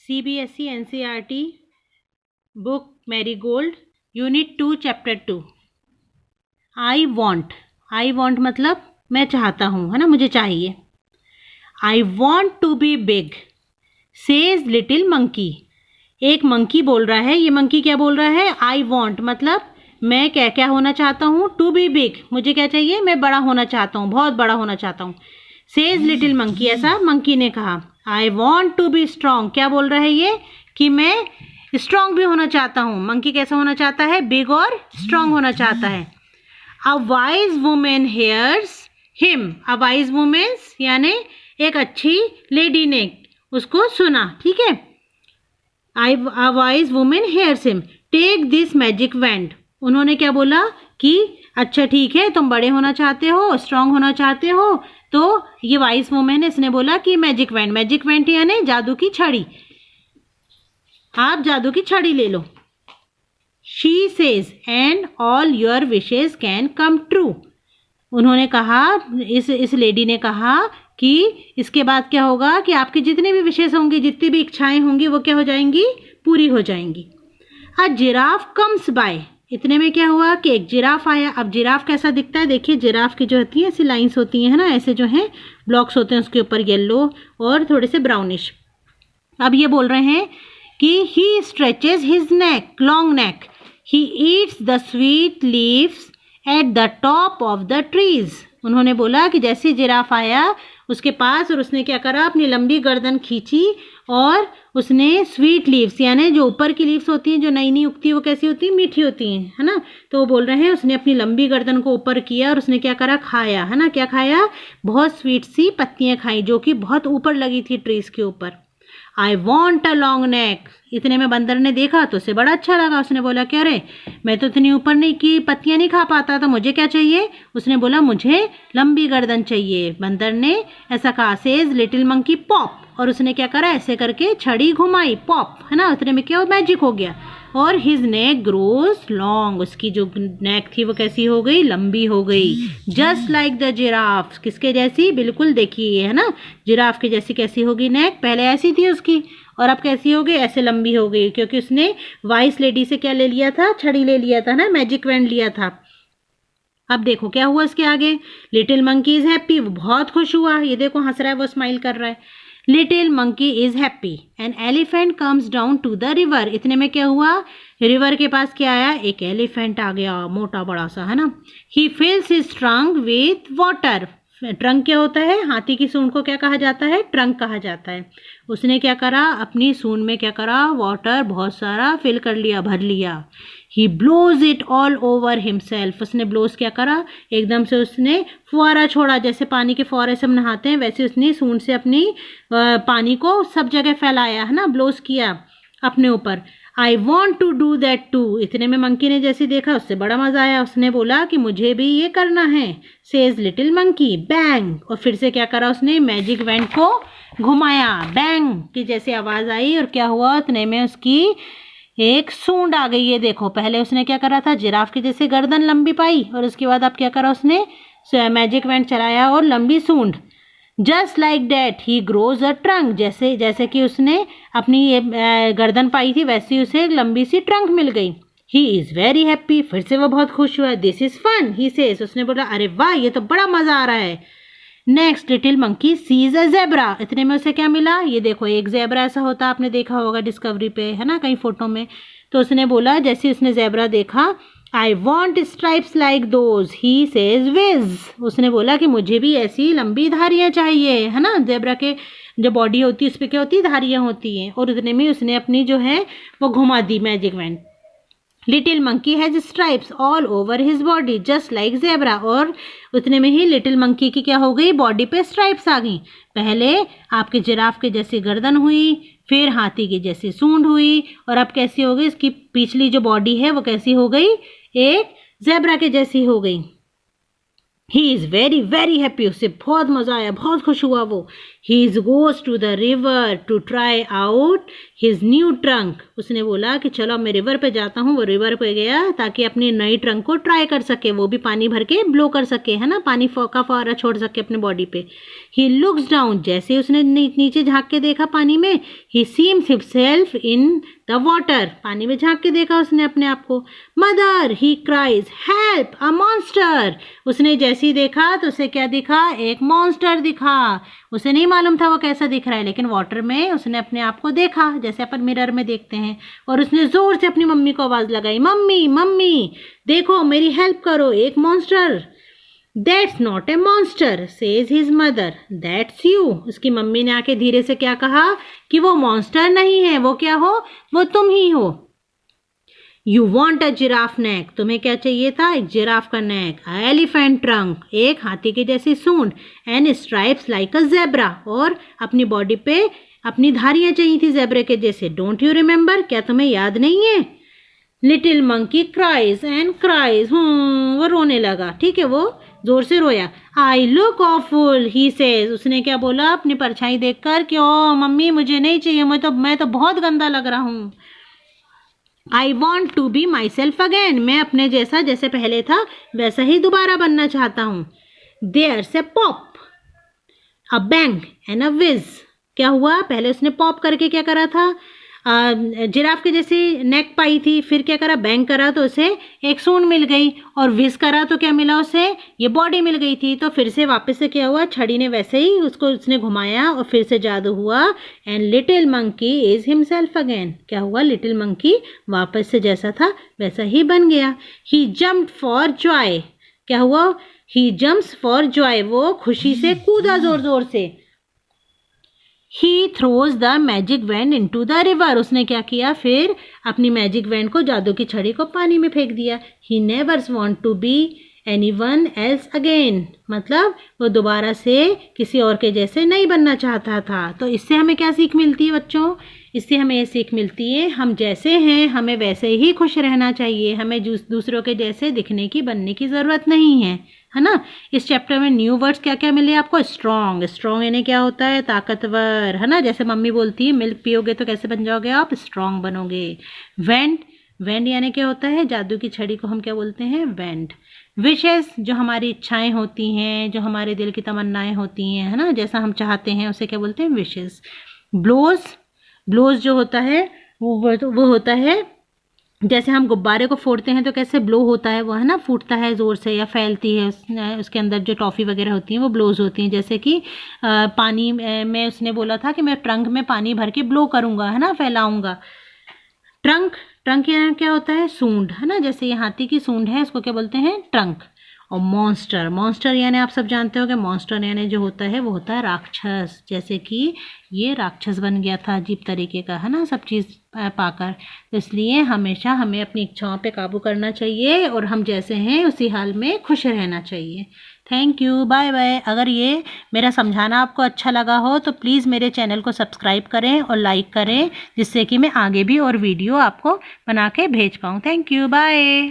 CBSE NCERT book marigold unit 2 chapter 2। I want मतलब मैं चाहता हूँ, है ना, मुझे चाहिए। I want to be big says little monkey. एक मंकी बोल रहा है, ये मंकी क्या बोल रहा है? आई वॉन्ट मतलब मैं क्या क्या होना चाहता हूँ, टू बी बिग मुझे क्या चाहिए, मैं बड़ा होना चाहता हूँ, बहुत बड़ा होना चाहता हूँ। सेज लिटिल मंकी, ऐसा मंकी ने कहा। I want to be strong, क्या बोल रहा है ये कि मैं स्ट्रॉन्ग भी होना चाहता हूँ। मंकी कैसा होना चाहता है? बिग और स्ट्रॉन्ग होना चाहता है। A wise women hears him, a wise women's यानी एक अच्छी लेडी ने उसको सुना, ठीक है। A wise women hears him take this magic wand, उन्होंने क्या बोला कि अच्छा ठीक है, तुम बड़े होना चाहते हो, स्ट्रांग होना चाहते हो, तो ये वाइज वुमेन इसने बोला कि मैजिक वैंड यानी जादू की छड़ी, आप जादू की छड़ी ले लो। She says and all your wishes can come true, उन्होंने कहा, इस लेडी ने कहा कि इसके बाद क्या होगा कि आपकी जितनी भी विशेष होंगी, जितनी भी इच्छाएं होंगी, वो क्या हो जाएंगी, पूरी हो जाएंगी। अ जिराफ कम्स बाय, इतने में क्या हुआ कि एक जिराफ आया। अब जिराफ कैसा दिखता है, देखिए जिराफ की जो होती है ऐसी लाइंस होती हैं, है ना, ऐसे जो हैं ब्लॉक्स होते हैं उसके ऊपर, येलो और थोड़े से ब्राउनिश। अब ये बोल रहे हैं कि he stretches his neck, long neck, he eats the sweet leaves at the top of the trees, उन्होंने बोला कि जैसे जिराफ आया उसके पास और उसने क्या करा, अपनी लंबी गर्दन खींची और उसने स्वीट लीव्स यानी जो ऊपर की लीव्स होती हैं, जो नई नई उगती है, वो कैसी होती है, मीठी होती हैं, है ना। तो वो बोल रहे हैं उसने अपनी लंबी गर्दन को ऊपर किया और उसने क्या करा, खाया, है ना। क्या खाया? बहुत स्वीट सी पत्तियां खाई जो कि बहुत ऊपर लगी थी ट्रीज के ऊपर। I want a long neck, इतने में बंदर ने देखा तो उसे बड़ा अच्छा लगा, उसने बोला कि अरे मैं तो इतनी ऊपर नहीं की पत्तियां नहीं खा पाता, तो मुझे क्या चाहिए? उसने बोला मुझे लंबी गर्दन चाहिए। बंदर ने ऐसा कहा। सेज लिटिल मंकी पॉप, और उसने क्या करा, ऐसे करके छड़ी घुमाई, पॉप, है ना, उतने में क्या मैजिक हो गया और हिज नेक ग्रोज लॉन्ग, उसकी जो नेक थी वो कैसी हो गई, लंबी हो गई। जस्ट लाइक द जिराफ, किसके जैसी? बिल्कुल देखिए, है ना, जिराफ के जैसी कैसी होगी नेक, पहले ऐसी थी उसकी और अब कैसी हो गई, ऐसे लंबी हो गई, क्योंकि उसने वाइस लेडी से क्या ले लिया था, छड़ी ले लिया था ना, मैजिक वैंड लिया था। अब देखो क्या हुआ इसके आगे, लिटिल मंकी इज हैप्पी, वो बहुत खुश हुआ, ये देखो हंस रहा है, वो स्माइल कर रहा है। Little monkey is happy an elephant comes down to the river, इतने में क्या हुआ, रिवर के पास क्या आया, एक एलिफेंट आ गया, मोटा बड़ा सा, है ना। He fills his trunk with water, trunk क्या होता है, हाथी की सूंड को क्या कहा जाता है, ट्रंक कहा जाता है। उसने क्या करा, अपनी सूंड में क्या करा, वाटर बहुत सारा फिल कर लिया, भर लिया। He blows it all over himself, उसने ब्लोज क्या करा, एकदम से उसने फुहारा छोड़ा, जैसे पानी के फुहारे से हम नहाते हैं वैसे उसने सूंड से अपनी पानी को सब जगह फैलाया, है ना, ब्लोज किया अपने ऊपर। I want to do that too, इतने में मंकी ने जैसे देखा उससे बड़ा मजा आया, उसने बोला कि मुझे भी ये करना है। सेज लिटिल मंकी बैंग, और फिर से क्या करा, उसने मैजिक वैंड को घुमाया, बैंग की जैसे आवाज आई और क्या हुआ, उतने में उसकी एक सूंड आ गई। ये देखो पहले उसने क्या करा था, जिराफ के जैसे गर्दन लंबी पाई और उसके बाद अब क्या करा, उसने मैजिक वैंड चलाया और लंबी सूंड। Just like that he grows a trunk, जैसे जैसे कि उसने अपनी ये गर्दन पाई थी वैसे ही उसे एक लंबी सी ट्रंक मिल गई। ही इज वेरी हैप्पी, फिर से वो बहुत खुश हुआ। This is fun he says, उसने बोला अरे वाह ये तो बड़ा मजा आ रहा है। Next little monkey sees a zebra, इतने में उसे क्या मिला, ये देखो एक ज़ेब्रा ऐसा होता आपने देखा होगा डिस्कवरी पे, है ना, कहीं फोटो में। तो उसने बोला जैसे उसने ज़ेब्रा देखा, I want stripes like those, he says whizz, उसने बोला कि मुझे भी ऐसी लंबी धारियां चाहिए, है ना, ज़ेब्रा के जो बॉडी होती है उस पर क्या होती है, धारियां होती हैं, और उतने में उसने अपनी जो है वो घुमा दी magic wand. Little monkey has stripes all over his body just like zebra, और उतने में ही लिटिल मंकी की क्या हो गई, बॉडी पे स्ट्राइप्स आ गई। पहले आपके जिराफ के जैसी गर्दन हुई, फिर हाथी की जैसी सूंड हुई, और अब कैसी हो गई, इसकी पिछली जो बॉडी है वो कैसी हो गई, एक ज़ेब्रा के जैसी हो गई। He is very very happy, उससे बहुत मज़ा आया, बहुत खुश हुआ वो। He goes to the river to try out his new trunk. उसने बोला कि चलो मैं रिवर पे जाता हूँ। वो रिवर पे गया ताकि अपनी नई ट्रंक को ट्राई कर सके, वो भी पानी भर के ब्लो कर सके, है ना, पानी का फुहारा छोड़ सके अपने बॉडी पे। ही लुक्स डाउन, जैसे उसने नीचे झांक के देखा पानी में, ही seems himself in the water, पानी में झांक के देखा उसने अपने आप को। मदर, ही क्राइज, हेल्प, अ मॉन्स्टर। उसने जैसे ही देखा तो उसे क्या दिखा? एक मॉन्स्टर दिखा। उसे नहीं मालूम था वो कैसा दिख रहा है, लेकिन वाटर में उसने अपने आप को देखा जैसे अपन मिरर में देखते हैं। और उसने जोर से अपनी मम्मी को आवाज लगाई, मम्मी मम्मी देखो मेरी हेल्प करो, एक monster. That's not a monster, says his mother. That's you. उसकी मम्मी ने आके धीरे से क्या कहा कि वो मॉन्स्टर नहीं है, वो क्या हो? वो तुम ही हो। You want a giraffe neck. तुम्हें क्या चाहिए था? एक जिराफ का नेक। A elephant trunk. एक हाथी की जैसी सूंड। And stripes like a zebra. और अपनी बॉडी पे अपनी धारियां चाहिए थी जेब्रे के जैसे। Don't you remember? क्या तुम्हें याद नहीं है? Little monkey cries and cries. वो रोने लगा, ठीक है, वो जोर से रोया। I look awful, he says. उसने क्या बोला अपनी परछाई देखकर कि ओ मम्मी मुझे नहीं चाहिए, मैं तो बहुत गंदा लग रहा हूँ। I want to be myself again. मैं अपने जैसा जैसे पहले था वैसा ही दोबारा बनना चाहता हूँ। There's pop, a bang and a whizz. क्या हुआ? पहले उसने पॉप करके क्या करा था? जिराफ के जैसी नेक पाई थी, फिर क्या करा? बैंग करा तो उसे एक सूंड मिल गई, और विज करा तो क्या मिला उसे? ये बॉडी मिल गई थी। तो फिर से वापस से क्या हुआ? छड़ी ने वैसे ही उसको उसने घुमाया और फिर से जादू हुआ। And little monkey is himself again. क्या हुआ? लिटिल मंकी वापस से जैसा था वैसा ही बन गया। ही जम्प्ड फॉर जॉय। क्या हुआ? He jumps for Joy. वो खुशी से कूदा जोर जोर से। He throws the magic wand into the river. उसने क्या किया? फिर अपनी मैजिक वैंड को, जादू की छड़ी को पानी में फेंक दिया। He never want to be anyone else again. मतलब वो दोबारा से किसी और के जैसे नहीं बनना चाहता था। तो इससे हमें क्या सीख मिलती है बच्चों? इससे हमें ये सीख मिलती है हम जैसे हैं हमें वैसे ही खुश रहना चाहिए। हमें दूसरों के जैसे दिखने की, बनने की ज़रूरत नहीं है ना। इस चैप्टर में न्यू वर्ड्स क्या क्या मिले आपको? स्ट्रॉन्ग। स्ट्रॉन्ग यानी क्या होता है? ताकतवर, है ना। जैसे मम्मी बोलती है मिल्क पियोगे तो कैसे बन जाओगे आप? स्ट्रॉन्ग बनोगे। वेंड, वेंड यानी क्या होता है? जादू की छड़ी को हम क्या बोलते हैं? वेंड। विशेस, जो हमारी इच्छाएं होती हैं, जो हमारे दिल की तमन्नाएं होती हैं, है ना, जैसा हम चाहते हैं उसे क्या बोलते हैं? विशेस। ब्लोज, ब्लोज जो होता है वो होता है जैसे हम गुब्बारे को फोड़ते हैं तो कैसे ब्लो होता है वो, है ना, फूटता है ज़ोर से या फैलती है, उसके अंदर जो टॉफ़ी वगैरह होती हैं वो ब्लोज होती हैं। जैसे कि पानी में उसने बोला था कि मैं ट्रंक में पानी भर के ब्लो करूँगा, है ना, फैलाऊँगा। ट्रंक, ट्रंक यहाँ क्या होता है? सूंड, है ना। जैसे ये हाथी की सूंड है, इसको क्या बोलते हैं? ट्रंक। और मॉन्स्टर, मॉन्स्टर यानी आप सब जानते हो कि मॉन्स्टर यानी जो होता है वो होता है राक्षस। जैसे कि ये राक्षस बन गया था अजीब तरीके का, है ना, सब चीज़ पाकर। तो इसलिए हमेशा हमें अपनी इच्छाओं पे काबू करना चाहिए और हम जैसे हैं उसी हाल में खुश रहना चाहिए। Thank you, bye bye. अगर ये मेरा समझाना आपको अच्छा लगा हो तो प्लीज़ मेरे चैनल को सब्सक्राइब करें और लाइक करें, जिससे कि मैं आगे भी और वीडियो आपको बना के भेज पाऊँ। Thank you, bye.